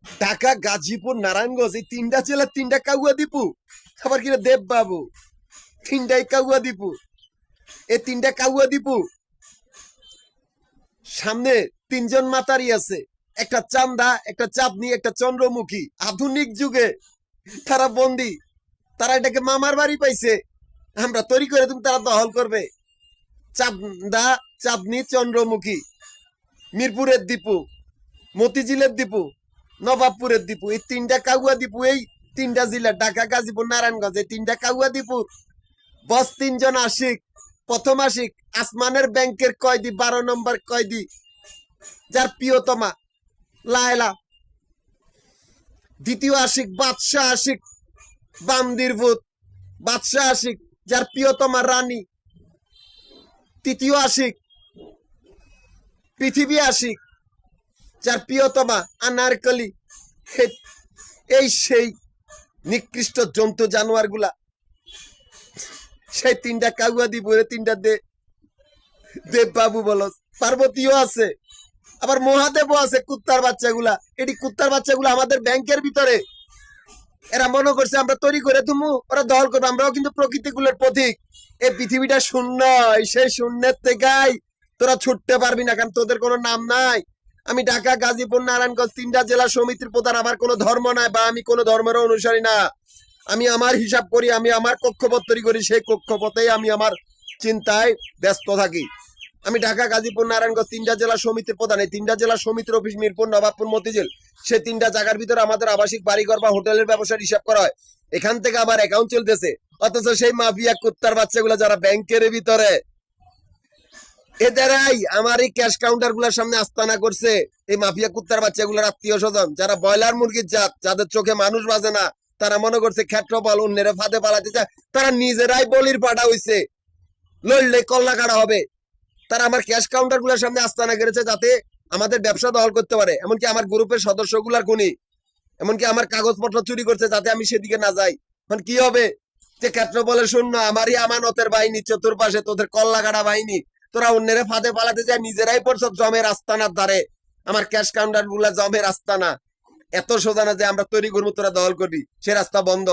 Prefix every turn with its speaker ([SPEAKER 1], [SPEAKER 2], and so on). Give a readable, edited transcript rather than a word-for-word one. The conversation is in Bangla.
[SPEAKER 1] ঢাকা, গাজীপুর, নারায়ণগঞ্জ এই তিনটা জেলা তিনটা কাউয়া দীপু। আবার কিনা দেব বাবু তিনটাই কাউয়া দীপু। এই তিনটা কাউয়া দীপু সামনে তিনজন মাতারি আছে, একটা চান্দা, একটা চাঁদনি, একটা চন্দ্রমুখী। আধুনিক যুগে তারা বন্দি, তারা এটাকে মামার বাড়ি পাইছে। আমরা তৈরি করে তুমি তারা দখল করবে। চান্দা, চাঁদনি, চন্দ্রমুখী, মিরপুরের দীপু, মতিঝিলের দীপু, নবাবপুরের দীপু, এই তিনটা কাউয়া দীপু। এই তিনটা জেলা ঢাকা, গাজীপুর, নারায়ণগঞ্জ, এই তিনটা কাউয়া দীপু। বস তিনজন আশিক। প্রথম আশিক আসমানের ব্যাংকের কয়দি, 12 নম্বর কয়দি, যার প্রিয়তমা লায়লা। দ্বিতীয় আশিক বাদশাহ আশিক, বান্দির ভূত, বাদশাহ আশিক, যার প্রিয়তমা রানী। তৃতীয় আশিক পৃথিবী আশিক, যার প্রিয়তমা আনারকলি। এই সেই নিকৃষ্ট জন্তু জানোয়ার গুলা, সেই তিনটা কাগুয়া দিব, তিনটা দেব বাবু বলো। পার্বতীও আছে, আবার মহাদেবও আছে। কুত্তার বাচ্চাগুলা, এটি কুত্তার বাচ্চাগুলা আমাদের ব্যাংকের ভিতরে। এরা মনে করছে আমরা তৈরি করে তুমু, ওরা দখল করবো। আমরাও কিন্তু প্রকৃতিগুলোর প্রতীক। এই পৃথিবীটা শূন্য, সেই শূন্যের থেকেই তোরা ছুটতে পারবি না, কারণ তোদের কোনো নাম নাই। আমি ঢাকা, গাজীপুর, নারায়ণগঞ্জ তিনটা জেলা সমিতির প্রধান। আমার কোনো ধর্ম নাই, বা আমি কোনো ধর্মের অনুসারী না। আমি আমার হিসাব করি, আমি আমার কক্ষপথ তৈরি করি, সেই কক্ষপথেই আমি আমার চিন্তায় ব্যস্ত থাকি। আমি ঢাকা, গাজীপুর, নারায়ণগঞ্জ তিনটা জেলা সমিতির প্রধান। এই তিনটা জেলা সমিতির অফিস মিরপুর, নবাবপুর, মতিঝিল। সে তিনটা জায়গার ভিতরে আমাদের আবাসিক বাড়িঘর বা হোটেলের ব্যবসার হিসাব করা হয়। এখান থেকে আবার অ্যাকাউন্ট চলতেছে। অথচ সেই মাফিয়া কুত্তার বাচ্চাগুলো যারা ব্যাংকের ভিতরে, এদেরাই আমার এই ক্যাশ কাউন্টার গুলার সামনে আস্তানা করছে। এই মাফিয়া কুত্তার বাচ্চাগুলোর আত্মীয় স্বজন, যারা ব্রয়লার মুরগির জাত, যাদের চোখে মানুষ বাজে না, তারা মনে করছে ক্ষেত্রপাল অন্যের ফাঁদে পালাতে চায়। তারা নিজেরাই বলির পাঠা হইছে, লড়লে কল্লা কাটা হবে। তারা আমার ক্যাশ কাউন্টার গুলার সামনে আস্তানা করেছে, যাতে আমাদের ব্যবসা দখল করতে পারে। এমনকি আমার গ্রুপের সদস্যগুলার খুনি, এমনকি আমার কাগজপত্র চুরি করছে, যাতে আমি সেদিকে না যাই। এখন কি হবে? যে ক্ষেত্র বলে শূন্য, আমারই আমানতের বাহিনী চতুর্পাশে, তোদের কল্লা কাটা বাহিনী। তোরা অন্যের ফাঁদে পালাতে যায়, নিজেরাই পড়ছ জমের আস্তানার দ্বারে। আমার ক্যাশ কাউন্টার গুলা জমের আস্তানা। এত সোজা না যে আমরা তৈরি করবো তোরা দখল করবি, সে রাস্তা বন্ধ।